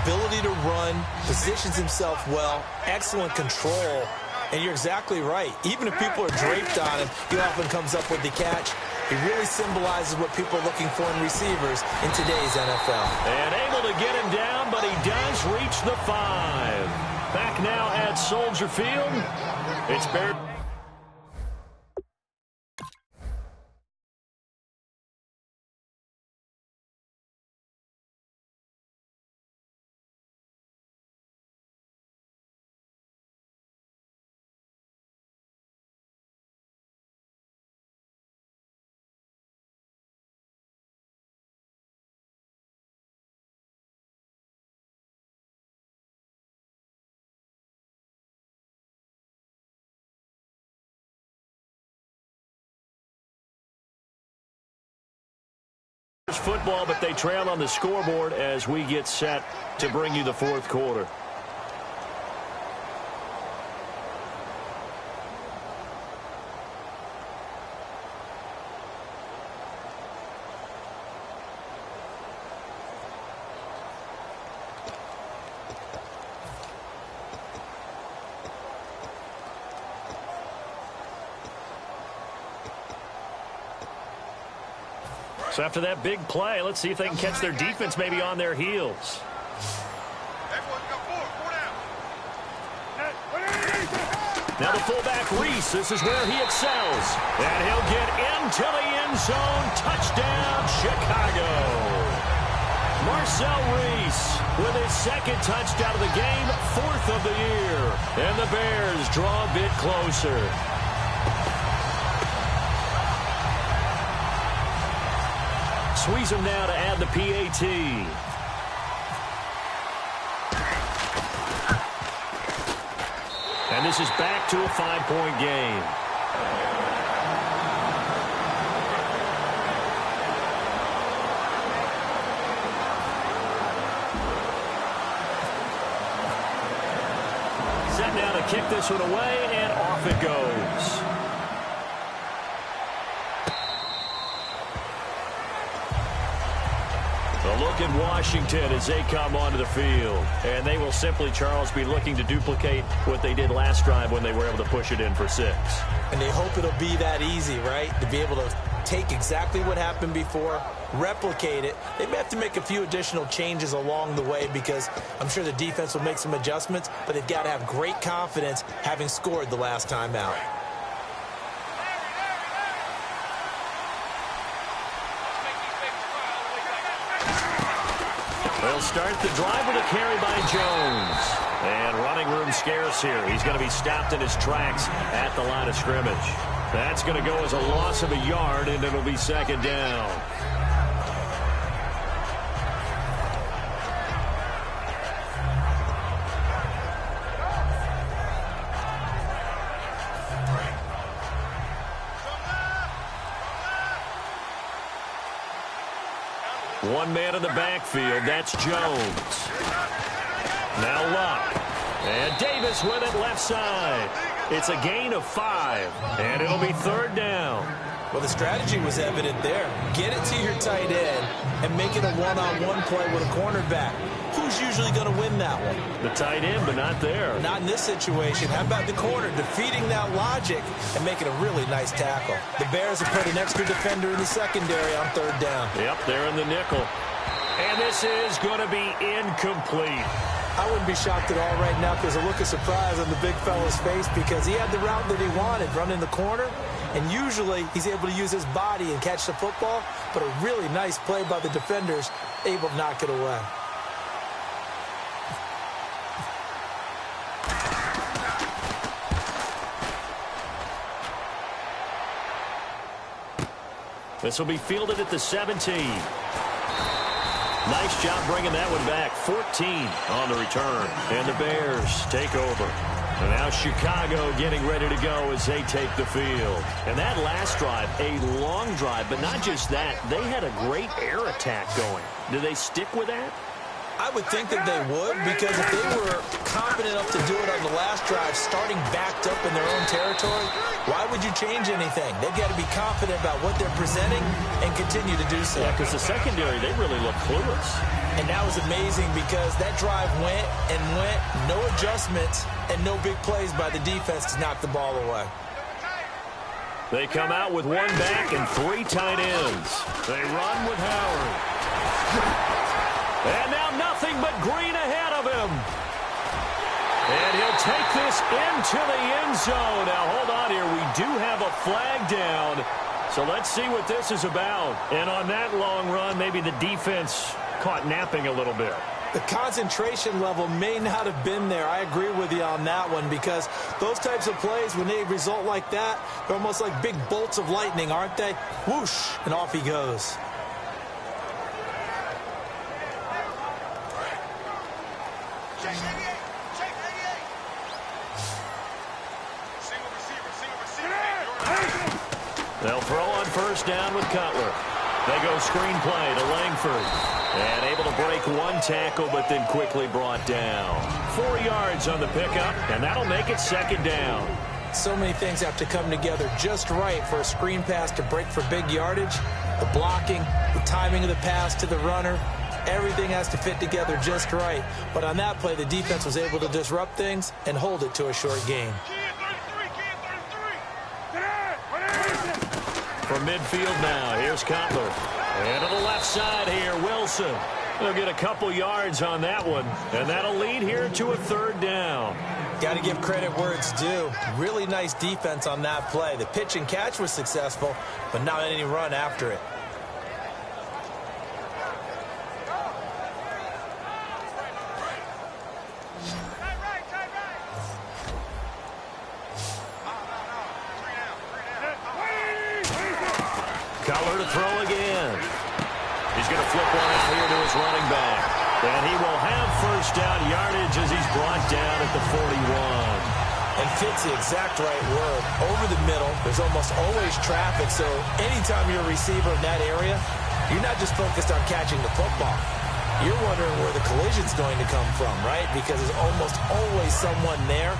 Ability to run, positions himself well, excellent control, and you're exactly right. Even if people are draped on him, he often comes up with the catch. He really symbolizes what people are looking for in receivers in today's NFL. And able to get him down, but he does reach the 5. Back now at Soldier Field, it's Bears. Football, but they trail on the scoreboard as we get set to bring you the 4th quarter. So after that big play, let's see if they can catch their defense maybe on their heels. Now the fullback, Reese, this is where he excels. And he'll get into the end zone. Touchdown, Chicago. Marcel Reese with his second touchdown of the game, 4th of the year. And the Bears draw a bit closer. Squeeze him now to add the PAT. And this is back to a 5-point game. Set now to kick this one away, and off it goes. A look at Washington as they come onto the field. And they will simply, Charles, be looking to duplicate what they did last drive when they were able to push it in for 6. And they hope it'll be that easy, right? To be able to take exactly what happened before, replicate it. They may have to make a few additional changes along the way because I'm sure the defense will make some adjustments, but they've got to have great confidence having scored the last time out. They'll start the drive with a carry by Jones. And running room scarce here. He's going to be stopped in his tracks at the line of scrimmage. That's going to go as a loss of a yard, and it'll be 2nd down. One man in the backfield, that's Jones. Now Luck. And Davis with it left side. It's a gain of 5, and it'll be 3rd down. Well, the strategy was evident there. Get it to your tight end and make it a one-on-one play with a cornerback. Who's usually going to win that one? The tight end, but not there. Not in this situation. How about the corner defeating that logic and making a really nice tackle? The Bears have put an extra defender in the secondary on 3rd down. Yep, they're in the nickel. And this is going to be incomplete. I wouldn't be shocked at all right now if there's a look of surprise on the big fella's face because he had the route that he wanted, running the corner, and usually he's able to use his body and catch the football, but a really nice play by the defenders, able to knock it away. This will be fielded at the 17. Nice job bringing that one back. 14 on the return. And the Bears take over. And now Chicago getting ready to go as they take the field. And that last drive, a long drive, but not just that. They had a great air attack going. Do they stick with that? I would think that they would, because if they were confident enough to do it on the last drive, starting backed up in their own territory, why would you change anything? They've got to be confident about what they're presenting and continue to do so. Yeah, because the secondary, they really look clueless. And that was amazing because that drive went and went, no adjustments, and no big plays by the defense to knock the ball away. They come out with 1 back and 3 tight ends. They run with Howard. And now nothing but green ahead of him. And he'll take this into the end zone. Now, hold on here. We do have a flag down. So let's see what this is about. And on that long run, maybe the defense caught napping a little bit. The concentration level may not have been there. I agree with you on that one because those types of plays, when they result like that, they're almost like big bolts of lightning, aren't they? Whoosh, and off he goes. They'll throw on 1st down with Cutler. They go screenplay to Langford. And able to break 1 tackle, but then quickly brought down. 4 yards on the pickup, and that'll make it 2nd down. So many things have to come together just right for a screen pass to break for big yardage. The blocking, the timing of the pass to the runner, everything has to fit together just right. But on that play, the defense was able to disrupt things and hold it to a short gain. From midfield now, here's Cutler. And to the left side here, Wilson. They'll get a couple yards on that one, and that'll lead here to a 3rd down. Got to give credit where it's due. Really nice defense on that play. The pitch and catch was successful, but not any run after it. Color to throw again. He's going to flip one out here to his running back. And he will have first down yardage as he's brought down at the 41. And fits the exact right word. Over the middle, there's almost always traffic, so anytime you're a receiver in that area, you're not just focused on catching the football. You're wondering where the collision's going to come from, right? Because there's almost always someone there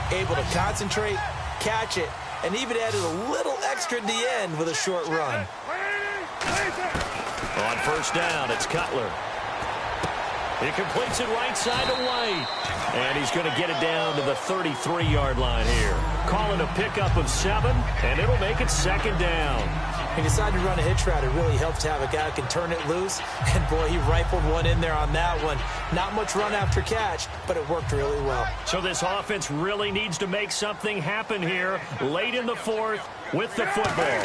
able to concentrate, catch it, and even added a little extra at the end with a short run. On first down, it's Cutler. He completes it right side to White. And he's going to get it down to the 33-yard line here. Call it a pickup of 7, and it'll make it second down. He decided to run a hitch route. It really helps to have a guy who can turn it loose. And, boy, he rifled one in there on that one. Not much run after catch, but it worked really well. So this offense really needs to make something happen here late in the fourth with the football.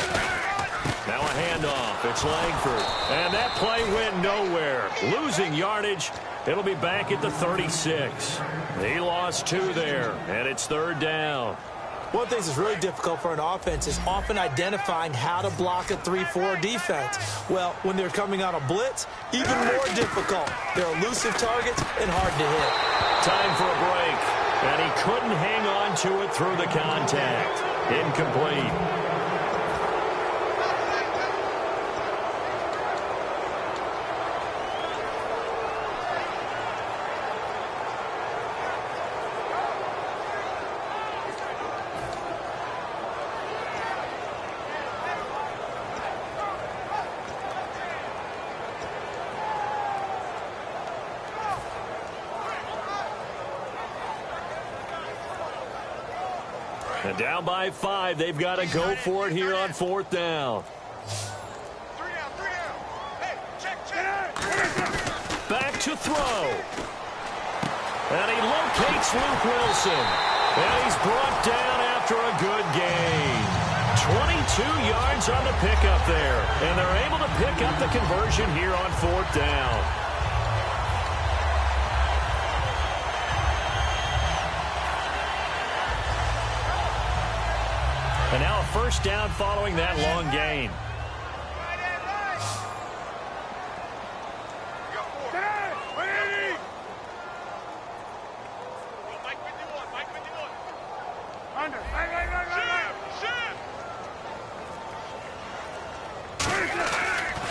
Now a handoff. It's Langford. And that play went nowhere. Losing yardage. It'll be back at the 36. He lost 2 there, and it's third down. One of the things that's really difficult for an offense is often identifying how to block a 3-4 defense. Well, when they're coming on a blitz, even more difficult. They're elusive targets and hard to hit. Time for a break, and he couldn't hang on to it through the contact. Incomplete. And down by 5, they've got to go for it here on fourth down. Back to throw. And he locates Luke Wilson. And he's brought down after a good gain. 22 yards on the pickup there. And they're able to pick up the conversion here on fourth down. And now a first down following that long gain.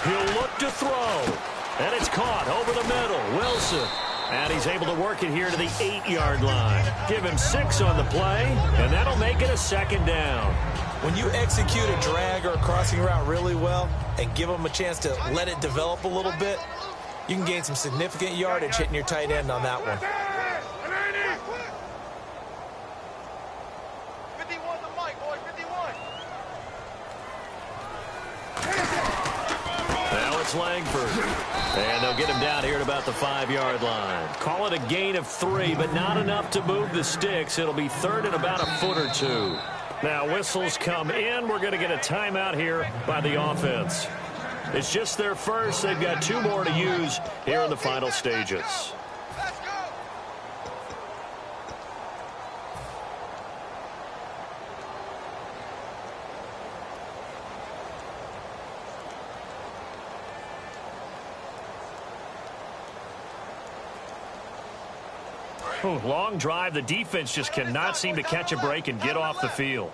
He'll look to throw. And it's caught over the middle. Wilson. And he's able to work it here to the 8-yard line. Give him 6 on the play, and that'll make it a second down. When you execute a drag or a crossing route really well and give them a chance to let it develop a little bit, you can gain some significant yardage hitting your tight end on that one. Now it's Langford. And they'll get him down here at about the 5-yard line. Call it a gain of 3, but not enough to move the sticks. It'll be third and about a foot or 2. Now whistles come in. We're going to get a timeout here by the offense. It's just their first. They've got 2 more to use here in the final stages. Long drive. The defense just cannot seem to catch a break and get off the field.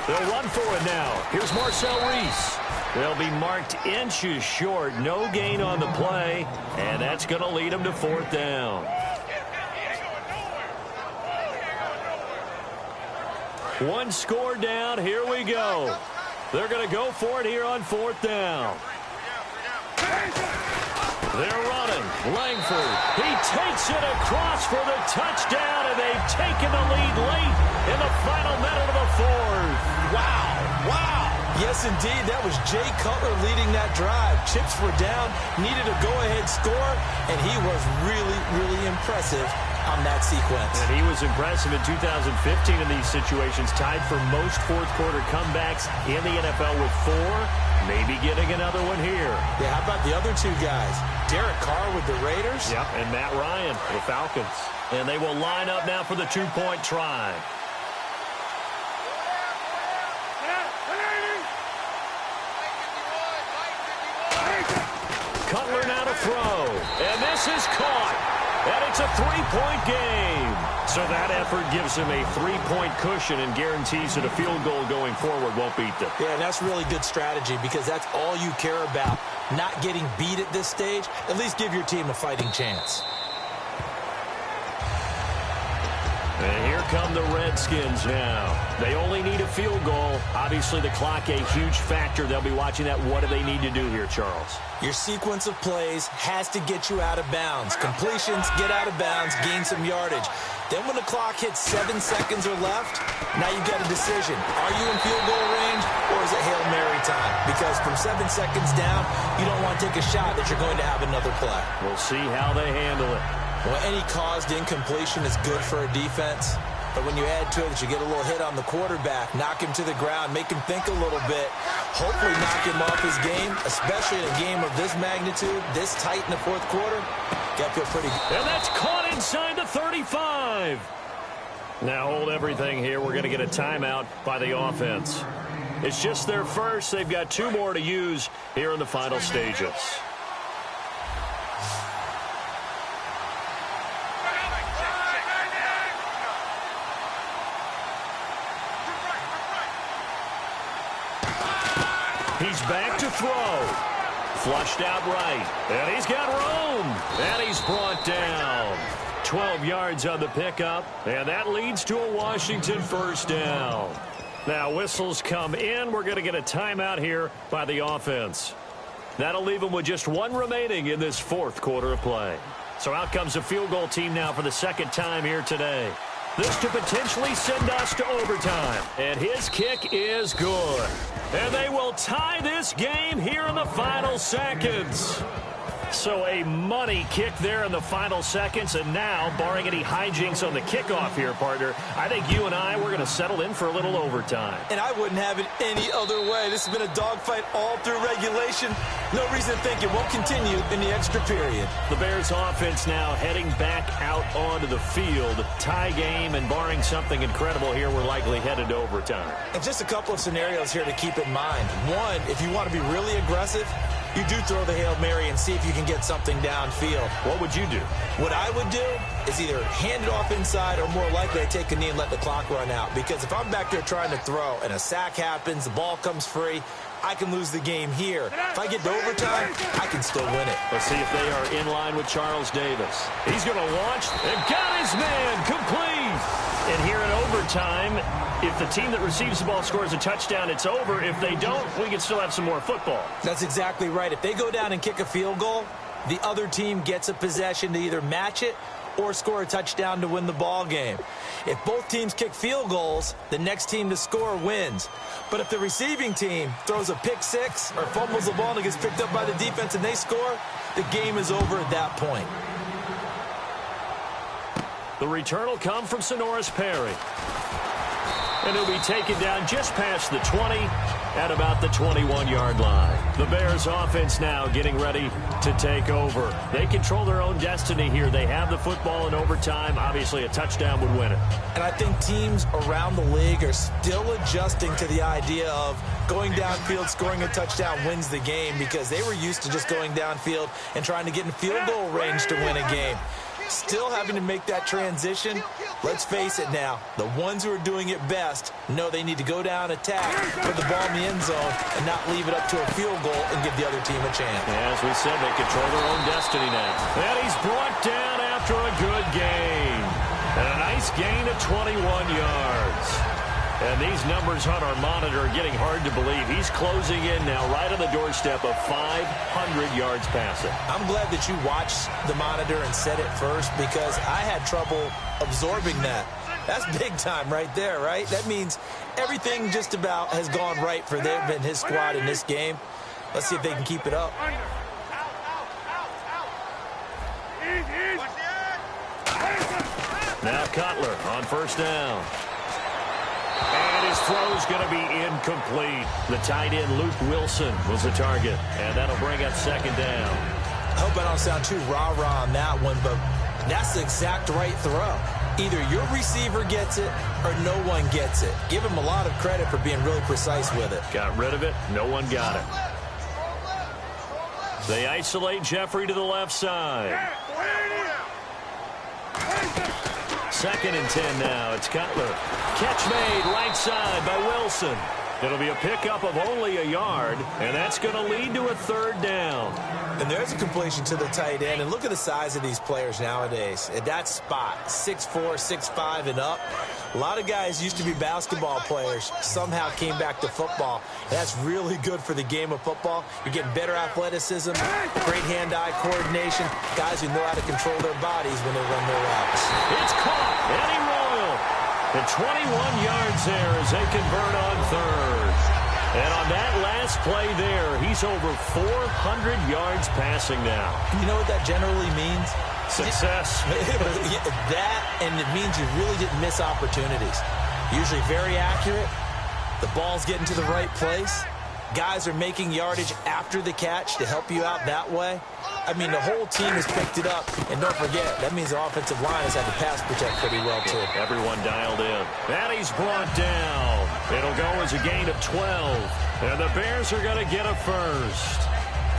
They'll run for it now. Here's Marcel Reese. They'll be marked inches short. No gain on the play, and that's going to lead them to fourth down. One score down. Here we go. They're going to go for it here on fourth down. They're running. Langford. He takes it across for the touchdown, and they've taken the lead late in the final minute of the fourth. Wow. Wow. Yes, indeed. That was Jay Cutler leading that drive. Chips were down, needed a go-ahead score, and he was really, really impressive on that sequence. And he was impressive in 2015 in these situations, tied for most fourth-quarter comebacks in the NFL with 4. Maybe getting another one here. Yeah, how about the other two guys? Derek Carr with the Raiders. Yep, and Matt Ryan for the Falcons. And they will line up now for the two-point try. Cutler now to throw. And this is caught. And it's a 3-point game. So that effort gives him a 3-point cushion and guarantees that a field goal going forward won't beat them. Yeah, and that's really good strategy because that's all you care about. Not getting beat at this stage. At least give your team a fighting chance. And here come the Redskins now. They only need a field goal. Obviously, the clock a huge factor. They'll be watching that. What do they need to do here, Charles? Your sequence of plays has to get you out of bounds. Completions, get out of bounds, gain some yardage. Then when the clock hits 7 seconds or left, now you've got a decision. Are you in field goal range or is it Hail Mary time? Because from 7 seconds down, you don't want to take a shot that you're going to have another play. We'll see how they handle it. Well, any caused incompletion is good for a defense. But when you add to it that you get a little hit on the quarterback, knock him to the ground, make him think a little bit, hopefully knock him off his game, especially in a game of this magnitude, this tight in the fourth quarter, got to feel pretty good. And that's caught inside the 35. Now hold everything here. We're going to get a timeout by the offense. It's just their first. They've got 2 more to use here in the final stages. He's back to throw. Flushed out right. And he's got room. And he's brought down. 12 yards on the pickup. And that leads to a Washington first down. Now whistles come in. We're going to get a timeout here by the offense. That'll leave them with just 1 remaining in this fourth quarter of play. So out comes the field goal team now for the second time here today. This to potentially send us to overtime. And his kick is good. And they will tie this game here in the final seconds. So a money kick there in the final seconds. And now, barring any hijinks on the kickoff here, partner, I think you and I, we're going to settle in for a little overtime. And I wouldn't have it any other way. This has been a dogfight all through regulation. No reason to think it won't continue in the extra period. The Bears offense now heading back out onto the field. Tie game, and barring something incredible here, we're likely headed to overtime. And just a couple of scenarios here to keep in mind. One, if you want to be really aggressive, you do throw the Hail Mary and see if you can get something downfield. What would you do? What I would do is either hand it off inside or more likely I take a knee and let the clock run out. Because if I'm back there trying to throw and a sack happens, the ball comes free, I can lose the game here. If I get to overtime, I can still win it. Let's see if they are in line with Charles Davis. He's going to launch and got his man complete. And here in overtime, if the team that receives the ball scores a touchdown, it's over. If they don't, we can still have some more football. That's exactly right. If they go down and kick a field goal, the other team gets a possession to either match it or score a touchdown to win the ball game. If both teams kick field goals, the next team to score wins. But if the receiving team throws a pick six or fumbles the ball and it gets picked up by the defense and they score, the game is over at that point. The return will come from Sonoris Perry. And he'll be taken down just past the 20 at about the 21-yard line. The Bears offense now getting ready to take over. They control their own destiny here. They have the football in overtime. Obviously, a touchdown would win it. And I think teams around the league are still adjusting to the idea of going downfield, scoring a touchdown wins the game because they were used to just going downfield and trying to get in field goal range to win a game. Still having to make that transition. Let's face it now, the ones who are doing it best know they need to go down, attack, put the ball in the end zone, and not leave it up to a field goal and give the other team a chance. As we said, they control their own destiny now. And he's brought down after a good gain. And a nice gain of 21 yards. And these numbers on our monitor are getting hard to believe. He's closing in now right on the doorstep of 500 yards passing. I'm glad that you watched the monitor and said it first because I had trouble absorbing that. That's big time right there, right? That means everything just about has gone right for them and his squad in this game. Let's see if they can keep it up. Now Cutler on first down. And his throw's going to be incomplete. The tight end, Luke Wilson, was the target. And that'll bring up second down. I hope I don't sound too rah-rah on that one, but that's the exact right throw. Either your receiver gets it or no one gets it. Give him a lot of credit for being really precise with it. Got rid of it. No one got it. They isolate Jeffrey to the left side. Second and 10 now. It's Cutler. Catch made right side by Wilson. It'll be a pickup of only a yard, and that's going to lead to a third down. And there's a completion to the tight end. And look at the size of these players nowadays. At that spot, 6'4", 6'5", and up. A lot of guys used to be basketball players, somehow came back to football. And that's really good for the game of football. You're getting better athleticism, great hand-eye coordination, guys who know how to control their bodies when they run their routes. It's caught. Eddie Royal. And 21 yards there as they convert on third. And on that last play there, he's over 400 yards passing now. You know what that generally means? Success. That, and it means you really didn't miss opportunities. Usually very accurate. The ball's getting to the right place. Guys are making yardage after the catch to help you out that way. I mean, the whole team has picked it up. And don't forget, that means the offensive line has had to pass protect pretty well, too. Everyone dialed in. And he's brought down. It'll go as a gain of 12. And the Bears are going to get a first.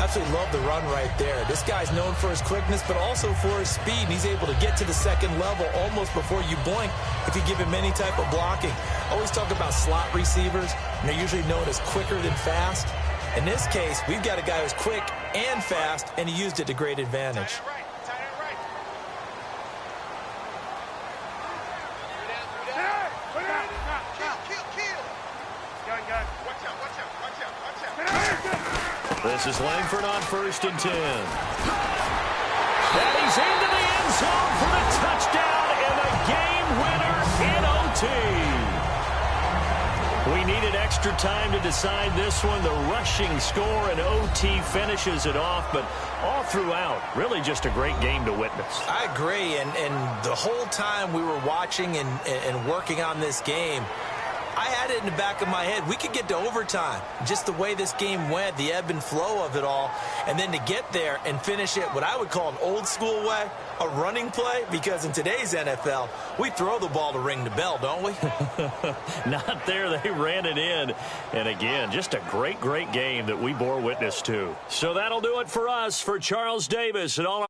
Absolutely love the run right there. This guy's known for his quickness, but also for his speed. He's able to get to the second level almost before you blink if you give him any type of blocking. Always talk about slot receivers, and they're usually known as quicker than fast. In this case, we've got a guy who's quick and fast, and he used it to great advantage. This is Langford on first and 10. And he's into the end zone for the touchdown and a game winner in OT. We needed extra time to decide this one. The rushing score in OT finishes it off, but all throughout, really just a great game to witness. I agree, and the whole time we were watching and working on this game, I had it in the back of my head. We could get to overtime. Just the way this game went, the ebb and flow of it all. And then to get there and finish it what I would call an old school way, a running play, because in today's NFL, we throw the ball to ring the bell, don't we? Not there. They ran it in. And again, just a great, great game that we bore witness to. So that'll do it for us. For Charles Davis and all